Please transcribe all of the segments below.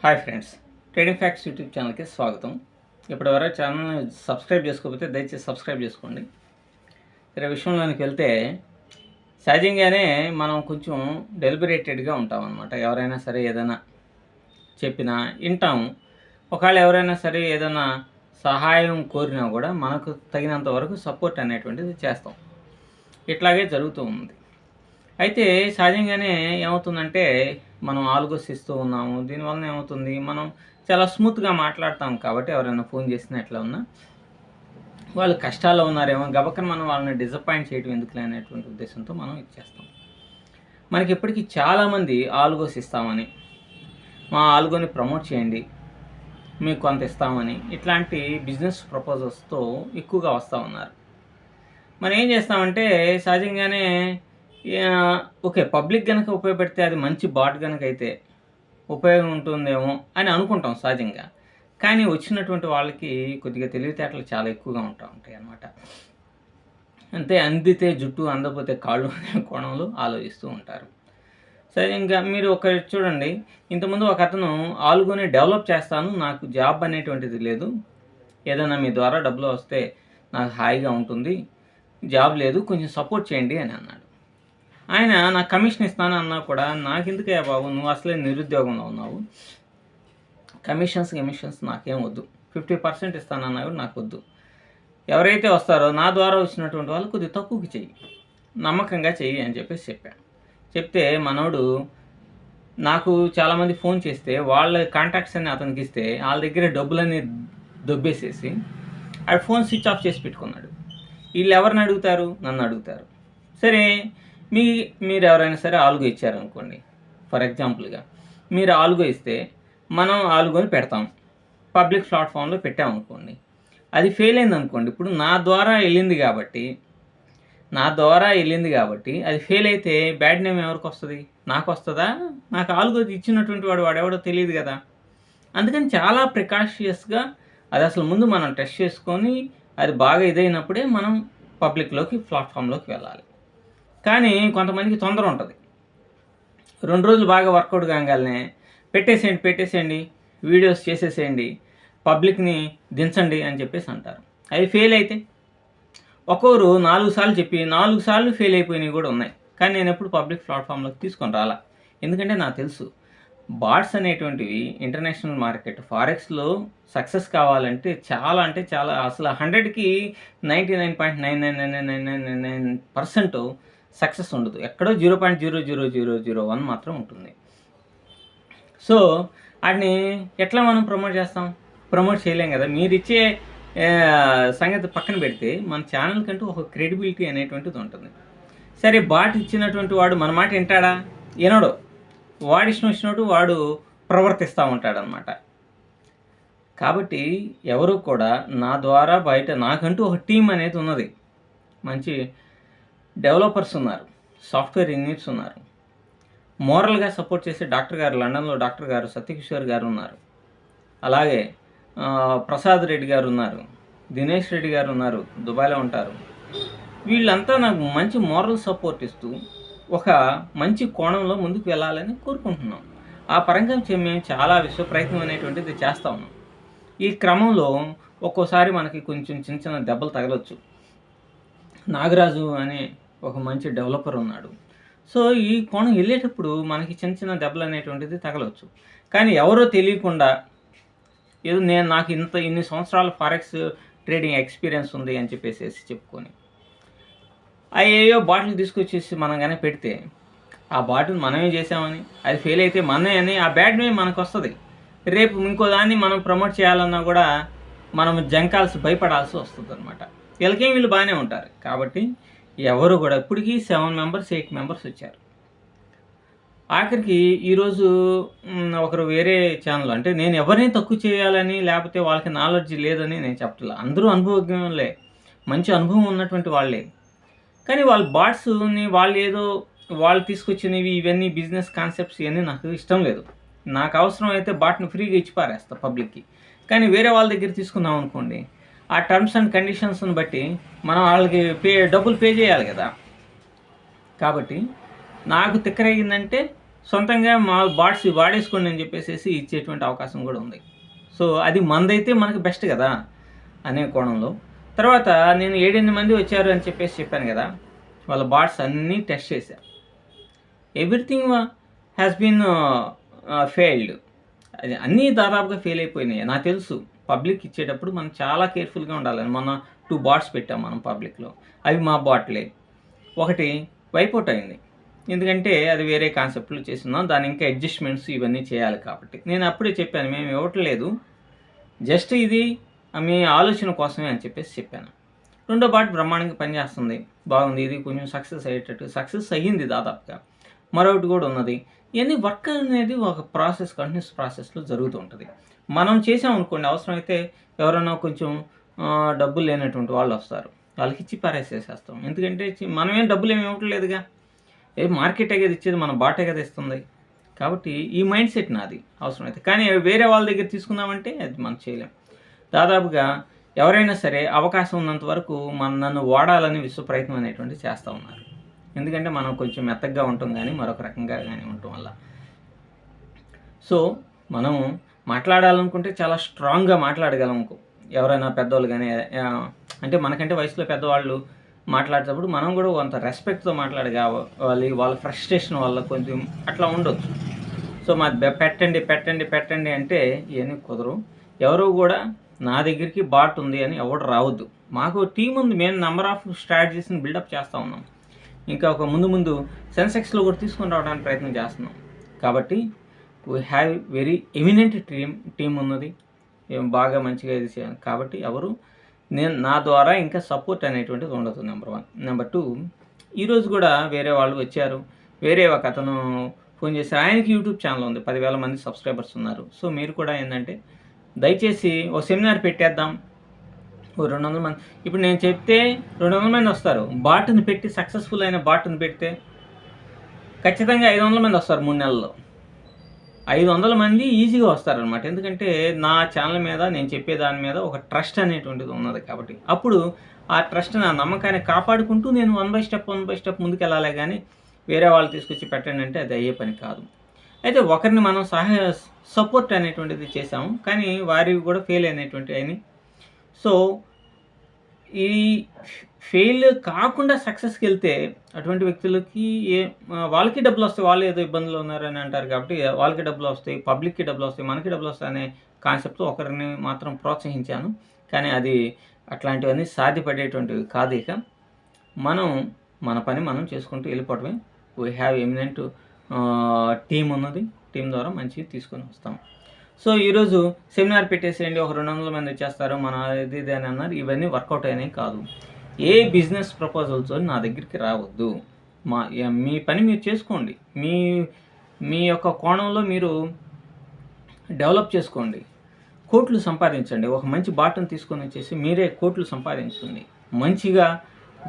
Hi friends, trading facts YouTube ఛానల్కి స్వాగతం. ఇప్పటివరకు ఛానల్ని సబ్స్క్రైబ్ చేసుకోకపోతే దయచేసి సబ్స్క్రైబ్ చేసుకోండి. వేరే విషయంలోనికి వెళ్తే సహజంగానే మనం కొంచెం డెలిబరేటెడ్గా ఉంటాం అన్నమాట. ఎవరైనా సరే ఏదైనా చెప్పినా వింటాము. ఒకవేళ ఎవరైనా సరే ఏదైనా సహాయం కోరినా కూడా మనకు తగినంత వరకు సపోర్ట్ అనేటువంటిది చేస్తాం. ఇట్లాగే జరుగుతూ ఉంది. అయితే సహజంగానే ఏమవుతుందంటే మనం ఆలుగోస్ ఇస్తూ ఉన్నాము. దీనివలన ఏమవుతుంది, మనం చాలా స్మూత్గా మాట్లాడతాం కాబట్టి ఎవరైనా ఫోన్ చేసినా ఎట్లా ఉన్నా వాళ్ళు కష్టాల్లో ఉన్నారేమో, గబక్కన మనం వాళ్ళని డిసప్పాయింట్ చేయడం ఎందుకులే అనేటువంటి ఉద్దేశంతో మనం ఇచ్చేస్తాం. మనకి ఇప్పటికీ చాలామంది ఆలుగోస్ ఇస్తామని, మా ఆలుగోని ప్రమోట్ చేయండి, మీకు కొంత ఇస్తామని ఇట్లాంటి బిజినెస్ ప్రపోజల్స్తో ఎక్కువగా వస్తూ ఉన్నారు. మనం ఏం చేస్తామంటే సహజంగానే ఓకే, పబ్లిక్ కనుక ఉపయోగపెడితే అది మంచి బాట్ కనుక అయితే ఉపయోగం ఉంటుందేమో అని అనుకుంటాం సహజంగా. కానీ వచ్చినటువంటి వాళ్ళకి కొద్దిగా తెలివితేటలు చాలా ఎక్కువగా ఉంటాయి అన్నమాట. అంతే, అందితే జుట్టు అందకపోతే కాళ్ళు అనే కోణంలో ఆలోచిస్తూ ఉంటారు. సహజంగా మీరు ఒక చూడండి, ఇంతకుముందు ఒక అతను ఆలుగోని డెవలప్ చేస్తాను, నాకు జాబ్ అనేటువంటిది లేదు, ఏదైనా మీ ద్వారా డబ్బులు వస్తే నాకు హాయిగా ఉంటుంది, జాబ్ లేదు, కొంచెం సపోర్ట్ చేయండి అని అన్నాడు. ఆయన నాకు కమిషన్ ఇస్తాను అన్నా కూడా నాకెందుకయ్యా బాబు, నువ్వు అసలే నిరుద్యోగంలో ఉన్నావు, కమిషన్స్ నాకేం వద్దు, 50% ఇస్తానన్నా కూడా నాకు వద్దు, ఎవరైతే వస్తారో నా ద్వారా వచ్చినటువంటి వాళ్ళు కొద్దిగా తక్కువకి చెయ్యి, నమ్మకంగా చెయ్యి అని చెప్పాను. చెప్తే మనోడు నాకు చాలామంది ఫోన్ చేస్తే వాళ్ళ కాంటాక్ట్స్ అన్ని అతనికి ఇస్తే వాళ్ళ దగ్గర డబ్బులన్నీ దొబ్బేసేసి ఆ ఫోన్ స్విచ్ ఆఫ్ చేసి పెట్టుకున్నాడు. వీళ్ళు ఎవరిని అడుగుతారు? నన్ను అడుగుతారు. సరే, మీరు ఎవరైనా సరే ఆలుగో ఇచ్చారనుకోండి, ఫర్ ఎగ్జాంపుల్గా మీరు ఆలుగో ఇస్తే మనం ఆలుగోని పెడతాం, పబ్లిక్ ప్లాట్ఫామ్లో పెట్టామనుకోండి, అది ఫెయిల్ అయింది అనుకోండి, ఇప్పుడు నా ద్వారా వెళ్ళింది కాబట్టి అది ఫెయిల్ అయితే బ్యాడ్ నేమ్ ఎవరికి వస్తుంది? నాకు వస్తుందా? నాకు ఆలుగో ఇచ్చినటువంటి వాడెవడో తెలియదు కదా. అందుకని చాలా ప్రికాషియస్గా అది అసలు ముందు మనం టెస్ట్ చేసుకొని అది బాగా ఇదైనప్పుడే మనం పబ్లిక్లోకి ప్లాట్ఫామ్లోకి వెళ్ళాలి. కానీ కొంతమందికి తొందర ఉంటుంది, 2 రోజులు బాగా వర్కౌట్ కాగానే పెట్టేసేయండి, వీడియోస్ చేసేసేయండి, పబ్లిక్ని దించండి అని చెప్పేసి అంటారు. అది ఫెయిల్ అయితే ఒక్కొక్కరు 4 సార్లు చెప్పి 4 సార్లు ఫెయిల్ అయిపోయినవి కూడా ఉన్నాయి. కానీ నేను ఎప్పుడు పబ్లిక్ ప్లాట్ఫామ్లోకి తీసుకొని రాలా. ఎందుకంటే నాకు తెలుసు బాట్స్ అనేటువంటివి ఇంటర్నేషనల్ మార్కెట్ ఫారెక్స్లో సక్సెస్ కావాలంటే చాలా అసలు 100కి 99.99999% సక్సెస్ ఉండదు, ఎక్కడో 0.00001 మాత్రం ఉంటుంది. సో వాటిని ఎట్లా మనం ప్రమోట్ చేయలేం కదా. మీరు ఇచ్చే సంగతి పక్కన పెడితే మన ఛానల్ కంటూ ఒక క్రెడిబిలిటీ అనేటువంటిది ఉంటుంది. సరే, బాట్ ఇచ్చినటువంటి వాడు మన మాట వింటాడా? వినడు. వాడి ఇష్టం వచ్చినట్టు వాడు ప్రవర్తిస్తూ ఉంటాడనమాట. కాబట్టి ఎవరు కూడా నా ద్వారా బయట నాకంటూ ఒక టీం అనేది ఉన్నది, మంచి డెవలపర్స్ ఉన్నారు, సాఫ్ట్వేర్ ఇంజనీర్స్ ఉన్నారు, మోరల్గా సపోర్ట్ చేసే డాక్టర్ గారు, లండన్లో డాక్టర్ గారు సత్యకిషోర్ గారు ఉన్నారు, అలాగే ప్రసాద్ రెడ్డి గారు ఉన్నారు, దినేష్ రెడ్డి గారు ఉన్నారు, దుబాయ్లో ఉంటారు. వీళ్ళంతా నాకు మంచి మోరల్ సపోర్ట్ ఇస్తూ ఒక మంచి కోణంలో ముందుకు వెళ్ళాలని కోరుకుంటున్నాం. ఆ పరంగా మేము చాలా ప్రయత్నం అనేటువంటిది చేస్తూ ఉన్నాం. ఈ క్రమంలో ఒక్కోసారి మనకి కొంచెం చిన్న దెబ్బలు తగలొచ్చు. నాగరాజు అనే ఒక మంచి డెవలపర్ ఉన్నాడు. సో ఈ కోణం వెళ్ళేటప్పుడు మనకి చిన్న దెబ్బలు అనేటువంటిది తగలవచ్చు. కానీ ఎవరో తెలియకుండా ఏదో నాకు ఇన్ని సంవత్సరాల ఫారెక్స్ ట్రేడింగ్ ఎక్స్పీరియన్స్ ఉంది అని చెప్పుకొని అయ్యో బాటిల్ తీసుకొచ్చేసి మనం కానీ పెడితే ఆ బాటిల్ మనమే చేసామని, అది ఫెయిల్ అయితే మనమే అని ఆ బ్యాడ్ నేమ్ మనకు వస్తుంది. రేపు ఇంకో దాన్ని మనం ప్రమోట్ చేయాలన్నా కూడా మనం భయపడాల్సి వస్తుంది అనమాట. వీళ్ళు బాగానే ఉంటారు కాబట్టి ఎవరు కూడా ఇప్పటికీ 7 మెంబర్స్ 8 మెంబర్స్ వచ్చారు. ఆఖరికి ఈరోజు ఒకరు వేరే ఛానల్, అంటే నేను ఎవరిని తక్కువ చేయాలని లేకపోతే వాళ్ళకి నాలెడ్జ్ లేదని నేను చెప్పట్లా, అందరూ అనుభవజ్ఞులే, మంచి అనుభవం ఉన్నటువంటి వాళ్ళే. కానీ వాళ్ళ బాట్స్ని వాళ్ళు తీసుకొచ్చినవి ఇవన్నీ బిజినెస్ కాన్సెప్ట్స్ ఇవన్నీ నాకు ఇష్టం లేదు. నాకు అవసరం అయితే బాట్ని ఫ్రీగా ఇచ్చి పారేస్తా పబ్లిక్కి. కానీ వేరే వాళ్ళ దగ్గర తీసుకున్నాం అనుకోండి, ఆ టర్మ్స్ అండ్ కండిషన్స్ని బట్టి మనం వాళ్ళకి డబ్బులు పే చేయాలి కదా. కాబట్టి నాకు తిక్కరగిందంటే సొంతంగా మా బాట్స్ వాడేసుకోండి అని చెప్పేసి ఇచ్చేటువంటి అవకాశం కూడా ఉంది. సో అది మనదైతే మనకు బెస్ట్ కదా అనే కోణంలో. తర్వాత నేను 7-8 మంది వచ్చారు అని చెప్పాను కదా, వాళ్ళ బాట్స్ అన్నీ టెస్ట్ చేశా. Everything has been failed. అది అన్నీ దాదాపుగా ఫెయిల్ అయిపోయినాయి. నాకు తెలుసు పబ్లిక్ ఇచ్చేటప్పుడు మనం చాలా కేర్ఫుల్గా ఉండాలని. మొన్న 2 బాట్స్ పెట్టాం మనం పబ్లిక్లో. అవి మా బాట్లే. ఒకటి వైపౌట్ అయింది, ఎందుకంటే అది వేరే కాన్సెప్ట్లో చేస్తున్నాం, దాని ఇంకా అడ్జస్ట్మెంట్స్ ఇవన్నీ చేయాలి కాబట్టి. నేను అప్పుడే చెప్పాను, మేము ఇవ్వట్లేదు, జస్ట్ ఇది మీ ఆలోచన కోసమే అని చెప్పాను. రెండో బాట్ బ్రహ్మాండంగా పనిచేస్తుంది, బాగుంది, ఇది కొంచెం సక్సెస్ అయ్యింది దాదాపుగా. మరొకటి కూడా ఉన్నది. ఇవన్నీ వర్క్ అనేది ఒక కంటిన్యూస్ ప్రాసెస్లో జరుగుతూ ఉంటుంది. మనం చేసామనుకోండి, అవసరమైతే ఎవరైనా కొంచెం డబ్బులు లేనటువంటి వాళ్ళు వస్తారు, వాళ్ళకి ఇచ్చి పారేసేసేస్తాం. ఎందుకంటే మనమేం డబ్బులు ఏమి ఇవ్వట్లేదుగా, మార్కెట్ కదా ఇచ్చేది, మన బాటే కదా ఇస్తుంది. కాబట్టి ఈ మైండ్ సెట్ నాది అవసరమైతే. కానీ వేరే వాళ్ళ దగ్గర తీసుకుందామంటే అది మనం చేయలేం. దాదాపుగా ఎవరైనా సరే అవకాశం ఉన్నంత వరకు నన్ను వాడాలని విశ్వ ప్రయత్నం అనేటువంటిది చేస్తూ ఉన్నారు. ఎందుకంటే మనం కొంచెం మెత్తగా ఉంటాం కానీ మరొక రకంగా కానీ ఉండటం వల్ల. సో మనం మాట్లాడాలనుకుంటే చాలా స్ట్రాంగ్గా మాట్లాడగలం. ఎవరైనా పెద్దవాళ్ళు కానీ, అంటే మనకంటే వయసులో పెద్దవాళ్ళు మాట్లాడేటప్పుడు మనం కూడా కొంత రెస్పెక్ట్తో మాట్లాడగలి. వాళ్ళ ఫ్రస్ట్రేషన్ వల్ల కొంచెం అట్లా ఉండొచ్చు. సో పెట్టండి అంటే ఇవన్నీ కుదరు. ఎవరు కూడా నా దగ్గరికి బాట్ ఉంది అని ఎవడు రావద్దు. మాకు టీం ఉంది, మేము నెంబర్ ఆఫ్ స్ట్రాటజీస్ని బిల్డప్ చేస్తూ ఉన్నాం. ఇంకా ఒక ముందు సెన్సెక్స్లో కూడా తీసుకొని రావడానికి ప్రయత్నం చేస్తున్నాం. కాబట్టి we have very eminent team ఉన్నది, బాగా మంచిగా ఇది చేయాలి. కాబట్టి ఎవరు నా ద్వారా ఇంకా సపోర్ట్ అనేటువంటిది ఉండదు, నెంబర్ 1. నెంబర్ 2, ఈరోజు కూడా వేరే వాళ్ళు వచ్చారు. వేరే ఒక అతను ఫోన్ చేసి, ఆయనకి యూట్యూబ్ ఛానల్ ఉంది, 10,000 మంది సబ్స్క్రైబర్స్ ఉన్నారు. సో మీరు కూడా ఏంటంటే దయచేసి ఓ సెమినార్ పెట్టేద్దాం, ఓ 200 మంది. ఇప్పుడు నేను చెప్తే 200 మంది వస్తారు. బాట్ని పెట్టి సక్సెస్ఫుల్ అయిన బాట్ని పెడితే ఖచ్చితంగా 500 మంది వస్తారు 3 నెలల్లో. 500 మంది ఈజీగా వస్తారనమాట. ఎందుకంటే నా ఛానల్ మీద నేను చెప్పే దాని మీద ఒక ట్రస్ట్ అనేటువంటిది ఉన్నది కాబట్టి. అప్పుడు ఆ ట్రస్ట్, నా నమ్మకాన్ని కాపాడుకుంటూ నేను 1 బై స్టెప్ ముందుకు వెళ్ళాలి. కానీ వేరే వాళ్ళు తీసుకొచ్చి పెట్టండి అంటే అది అయ్యే పని కాదు. అయితే ఒకరిని మనం సపోర్ట్ అనేటువంటిది చేసాము, కానీ వారివి కూడా ఫెయిల్ అయినటువంటి అయినాయి. సో ఈ ఫెయిల్ కాకుండా సక్సెస్కి వెళ్తే అటువంటి వ్యక్తులకి వాళ్ళకి డబ్బులు వస్తాయి, వాళ్ళు ఏదో ఇబ్బందులు ఉన్నారని అంటారు కాబట్టి వాళ్ళకి డబ్బులు వస్తాయి, పబ్లిక్కి డబ్బులు వస్తాయి, మనకి డబ్బులు వస్తాయి అనే కాన్సెప్ట్తో ఒకరిని మాత్రం ప్రోత్సహించాను. కానీ అది అట్లాంటివన్నీ సాధ్యపడేటువంటివి కాదు. ఇక మనం మన పని మనం చేసుకుంటూ వెళ్ళిపోవడమే. వీ హ్యావ్ ఎమినెంట్ టీం ఉన్నది, టీం ద్వారా మంచిగా తీసుకొని వస్తాం. సో ఈరోజు సెమినార్ పెట్టేసేయండి, ఒక 200 మంది వచ్చేస్తారు, మన ఇది అని అన్నారు. ఇవన్నీ వర్కౌట్ అయినాయి కాదు. ఏ బిజినెస్ ప్రపోజల్స్ నా దగ్గరికి రావద్దు. మీ పని మీరు చేసుకోండి, మీ యొక్క కోణంలో మీరు డెవలప్ చేసుకోండి, కోట్లు సంపాదించండి. ఒక మంచి బాటను తీసుకొని వచ్చేసి మీరే కోట్లు సంపాదించండి. మంచిగా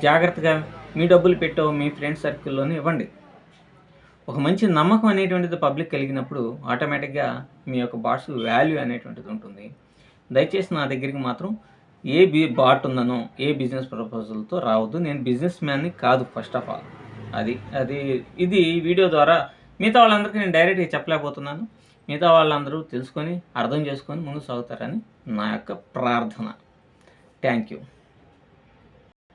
జాగ్రత్తగా మీ డబ్బులు పెట్టో మీ ఫ్రెండ్ సర్కిల్లోనే ఇవ్వండి. ఒక మంచి నమ్మకం అనేటువంటిది పబ్లిక్ కలిగినప్పుడు ఆటోమేటిక్గా మీ యొక్క బాట్స్ వాల్యూ అనేటువంటిది ఉంటుంది. దయచేసి నా దగ్గరికి మాత్రం ఏ బాట్ ఉందనో ఏ బిజినెస్ ప్రపోజల్తో రావద్దు. నేను బిజినెస్ మ్యాన్ని కాదు ఫస్ట్ ఆఫ్ ఆల్. ఇది వీడియో ద్వారా మిగతా వాళ్ళందరికీ నేను డైరెక్ట్గా చెప్పలేకపోతున్నాను. మిగతా వాళ్ళందరూ తెలుసుకొని అర్థం చేసుకొని ముందుకు సాగుతారని నా యొక్క ప్రార్థన. Thank you.